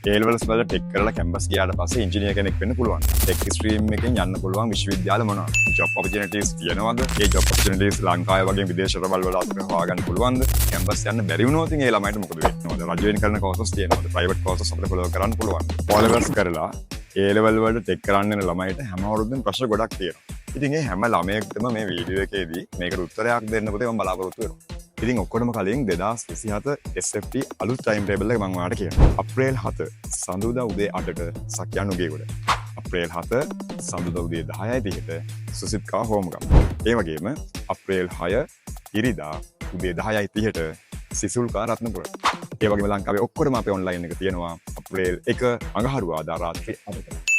A-levels වල tech කරලා campus ගියාට පස්සේ ඉංජිනේර් කෙනෙක් වෙන්න පුළුවන්. ටෙක් ස්ට්‍රීම් එකෙන් යන්න පුළුවන් විශ්වවිද්‍යාල මොනවද? ජොබ් ඔපචුනිටිස් තියෙනවද? ඒ ජොබ් ඔපචුනිටිස් ලංකාවේ වගේ විදේශ රටවල් වල අතර හොයාගන්න පුළුවන්ද? කැම්පස් යන්න බැරි වුණොත් ඒ ළමයිට මොකද වෙන්නේ? රජ වෙන කරන කෝසස් තියෙනවද? ප්‍රයිවට් කෝසස් අපිට ෆලෝ කරන්න පුළුවන්. A-levels කරලා A-level වලට ටෙක් කරන්න යන ළමයිට හැම අවුරුද්දෙම ප්‍රශ්න ගොඩක් තියෙනවා. ඉතින් ඒ හැම ළමයෙක්ටම මේ වීඩියෝ එකේදී මේකට උත්තරයක් දෙන්න පුතේ මම බලාපොරොත්තු වෙනවා. ඉතින් ඔක්කොටම කලින් 2027 SFT අලුත් ටයිම් ටේබල් එක මම ඔයාලට කියනවා. අප්‍රේල් 7 සඳුදා උදේ 8ට සක්යන් උගේගොඩ. අප්‍රේල් 7 සඳුදා උදේ 10:30ට සුසිත්කා හෝම්ගම. ඒ වගේම අප්‍රේල් 6 ඉරිදා උදේ 10:30ට සිසුල්කා රත්නපුර. ඒ වගේම ලංකාවේ ඔක්කොටම අපේ ඔන්ලයින් එක තියෙනවා අප්‍රේල් 1 අඟහරුවාදා රාත්‍රී 8ට.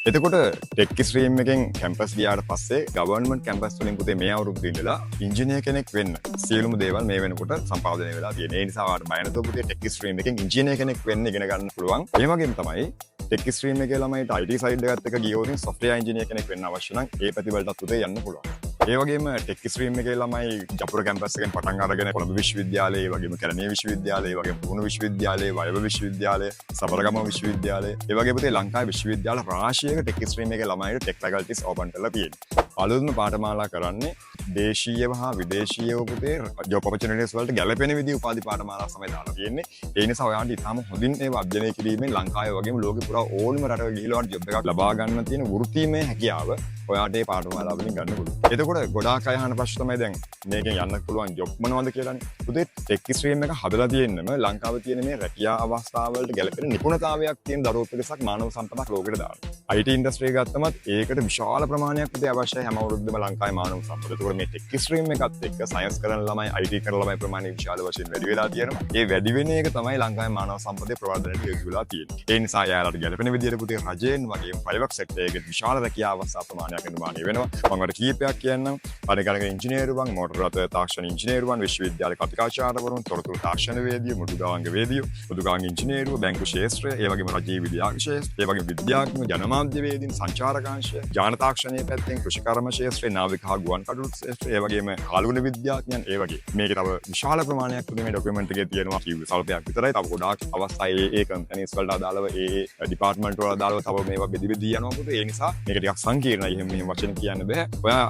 එතකොට ටෙක් ස්ට්‍රීම් එකෙන් කැම්පස් ගියාට පස්සේ ගවර්න්මන්ට් කැම්පස් වලින් පුතේ මේ අවුරුද්දේ ඉඳලා ඉංජිනේර් කෙනෙක් වෙන්න සියලුම දේවල් මේ වෙනකොට සම්පාදනය වෙලා තියෙනවා. ඒ නිසා ඔයාලට බය නැතුව පුතේ ටෙක් ස්ට්‍රීම් එකෙන් ඉංජිනේර් කෙනෙක් වෙන්න ඉගෙන ගන්න පුළුවන්. ඒ වගේම තමයි ටෙක් ස්ට්‍රීම් එකේ ළමයිට IT සයිඩ් එකත් එක්ක ගියොත් සොෆ්ට්වෙයාර් ඉංජිනේර් කෙනෙක් වෙන්න අවශ්‍ය නම් ඒ පැතිවලටත් පුතේ යන්න පුළුවන්. ඒ වගේම ටෙක් ස්ට්‍රීම් එකේ ළමයි ජපුර කැම්පස් එකෙන් පටන් අරගෙන කොළඹ විශ්වවිද්‍යාලය, ඒ වගේම කැලණිය විශ්වවිද්‍යාලය, ඒ වගේම පුහුණු විශ්වවිද්‍යාලය, වයඹ විශ්වවිද්‍යාලය, සබරගම විශ්වවිද්‍යාලය, ඒ වගේ පුතේ ලංකාවේ විශ්වවිද්‍යාල රාශියක ටෙක් ස්ට්‍රීම් එකේ ළමයිට ටෙක් ෆැකල්ටිස් ඕපන් කරලා තියෙනවා. අලුත්ම පාඨමාලා කරන්නේ දේශීයව හා විදේශීයව පුතේ ජොබ් ඔපචුනිටිස් වලට ගැලපෙන විදිහේ උපාධි පාඨමාලා තමයි දාලා තියෙන්නේ. ඒ නිසා ඔයාලට ඉතාම හොඳින් ඒවා අධ්‍යයනය කිරීමෙන් ලංකාවේ වගේම ලෝකෙ පුරා ඕනම රටක ගිහිල්ලා ජොබ් එකක් ලබා ගන්න තියෙන වෘත්තීමය හැකියාව ඔයාට මේ පාඨමාලා වලින් ගන්න පුළුවන්. එතකොට ගොඩාක් අය අහන ප්‍රශ්න තමයි දැන් මේකෙන් යන්න පුළුවන් ජොබ් මොනවද කියලානේ. පුතේ ටෙක් ස්ට්‍රීම් එක හදලා තියෙන්නම ලංකාවේ තියෙන මේ රැකියා අවස්ථාවලට ගැලපෙන නිපුණතාවයක් තියෙන දරුවෝ පිරිසක් මානව සම්පතක් ලෝකෙට දානවා. IT ඉන්ඩස්ට්‍රි ගත්තමත් ඒකට විශාල ප්‍රමාණයක් පුතේ අවශ්‍යයි හැම අවුරුද්දම ලංකාවේ මානව සම්පත. ඒකෝර මේ ටෙක් ස්ට්‍රීම් එකත් එක්ක සයන්ස් කරන ළමයි IT කරන ළමයි ප්‍රමාණය විශාල වශයෙන් වැඩි වෙලා තියෙනවා. ඒ වැඩි වෙන එක තමයි ලංකාවේ මානව සම්පතේ ප්‍රවර්ධනයට හේතු වෙලා තියෙන්නේ. ඒ නිසා යාලට ගැලපෙන විදිහට පුතේ රජයෙන් වගේම ප්‍රයිවට් සෙක්ටර් එකේ විශාල රැකියා අවස්ථා ප්‍රමාණයක් නිර්මාණය වෙනවා. මම වල කීපයක් කියන්නම්. පරිගණක ඉංජිනේරුවන්, මෝටර රථ තාක්ෂණ ඉංජිනේරුවන්, විශ්වවිද්‍යාල කතිකාචාර්යවරුන්, තොරතුරු තාක්ෂණ වේදිය, මෘදුගාංග වේදිය, මෘදුගාංග ඉංජිනේරුව, බැංකු ශාස්ත්‍රය, ඒ වගේම රජයේ විද්‍යාංග ශාස්ත්‍රය, ඒ වගේම විද්‍යාඥ ජනමාධ්‍ය වේදීන්, සංචාරකාංශය, ජාන තාක්ෂණයේ පැත්තෙන් කෘෂිකර්ම ශාස්ත්‍රය, නාවික හා ගුවන් කටයුතු ශාස්ත්‍රය, ඒ වගේම කාලගුණ විද්‍යාඥයන්, ඒ වගේ මේකේ තව විශාල ප්‍රමාණයක් තුනේ මේ ડોකියුමන්ට් එකේ තියෙනවා කිව්ව සල්පයක් විතරයි. තව ගොඩාක් අවස්ථා ඒ කම්පැනිස් වලට අදාළව ඒ ඩිපාර්ට්මන්ට් වල අදාළව තව මේවා බෙදි බෙදී යනවා පුතේ. ඒ නිසා මේක ටිකක් සංකීර්ණයි. එහෙම මෙහෙම වචන කියන්න බෑ. ඔයා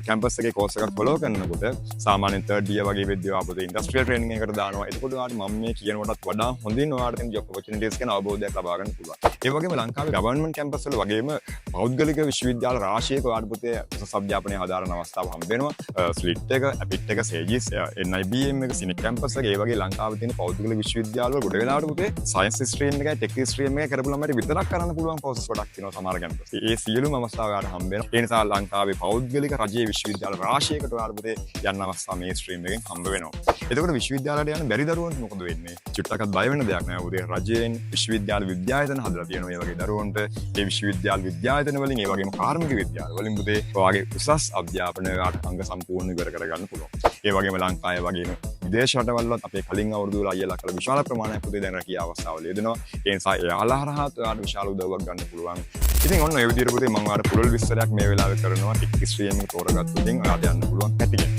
කැම්පස් එකේ කෝස් එකක් ෆලෝ කරනකොට සාමාන්‍යයෙන් 3rd year වගේ වෙද්දී ආපහු ඉන්ඩස්ට්‍රියල් ට්‍රේනින් එකකට දානවා. එතකොට ඔයාලට මම මේ කියන කොටත් වඩා හොඳින් ඔයාලට තියෙන ජොබ් ඔපචුනිටිස් ගැන අවබෝධයක් ලබා ගන්න පුළුවන්. ඒ වගේම ලංකාවේ ගවර්න්මන්ට් කැම්පස් වල වගේම පෞද්ගලික විශ්වවිද්‍යාල රාශියක ඔයාලට පුතේ උසස් අධ්‍යාපනය හදාරන අවස්ථාව හම්බ වෙනවා. ස්ලිට් එක, ඇපිට් එක, සේජිස්, NIBM එක, සිනික් කැම්පස් එක, ඒ වගේ ලංකාවේ තියෙන පෞද්ගලික විශ්වවිද්‍යාල වල ගොඩ වෙලාවට පුතේ සයන්ස් ස්ට්‍රීම් එකයි ටෙක් ස්ට්‍රීම් එකයි කරපු ළමයිට විතරක් කරන්න පුළුවන් කෝසස් ගොඩක් තියෙනවා සමහර කැම්පස්. ඒ සියලුම අවස්ථා ඔයාලට හම්බ වෙනවා. ඒ නිසා ලංකාවේ පෞද්ගලික රජයේ විශ්වවිද්‍යාල රාශියකට ඔයාලට පුතේ යන්න අවස්ථා මේ ස්ට්‍රීම් එකෙන් හම්බ වෙනවා. එතකොට විශ්වවිද්‍යාලයට යන බැරි දරුවන්ට මොකද වෙන්නේ? චුට්ටක්වත් බය වෙන්න දෙයක් නෑ. උදේ රජයෙන් විශ්වවිද්‍යාල විද්‍යායතන හදලා තියෙනවා. ඒ වගේ දරුවන්ට ඒ විශ්වවිද්‍යාල විද්‍යායතන වලින් ඒ වගේම කාර්මික විද්‍යාල වලින් පුතේ ඔයාගේ උසස් අධ්‍යාපනය අංග සම්පූර්ණ ඉවර කරගන්න පුළුවන්. ඒ වගේම ලංකාවේ වගේම විදේශ රටවල්වත් අපේ කලින් අවුරුදු වල අයියලා කළ විශාල ප්‍රමාණයක් පුතේ දැන් රැකියා අවස්ථාවල යෙදෙනවා. ඒ නිසා එයාලා හරහා ඔයාලට විශාල උදව්වක් ගන්න පුළුවන්. ඉතින් ඔන්න ඒ විදිහට පුතේ මම ඔයාලට පුළුල් විස්තරයක් මේ වෙලාවේ කරනවා. ටික් ස්ට්‍රීම් එක තෝරගත්තු ඉතින් ඔයාලට යන්න පුළුවන් පැතිගෙන.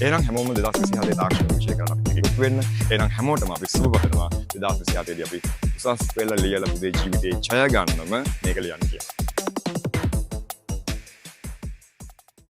එහෙනම් හැමෝම 2027 තාක්ෂණ විෂය කරලා අපිට එකතු වෙන්න. එහෙනම් හැමෝටම අපි සුබ පතනවා 2027 දී අපි උසස් පෙළ ලියලා පුතේ ජීවිතේ ජය ගන්නම මේක ලියන්න කියලා.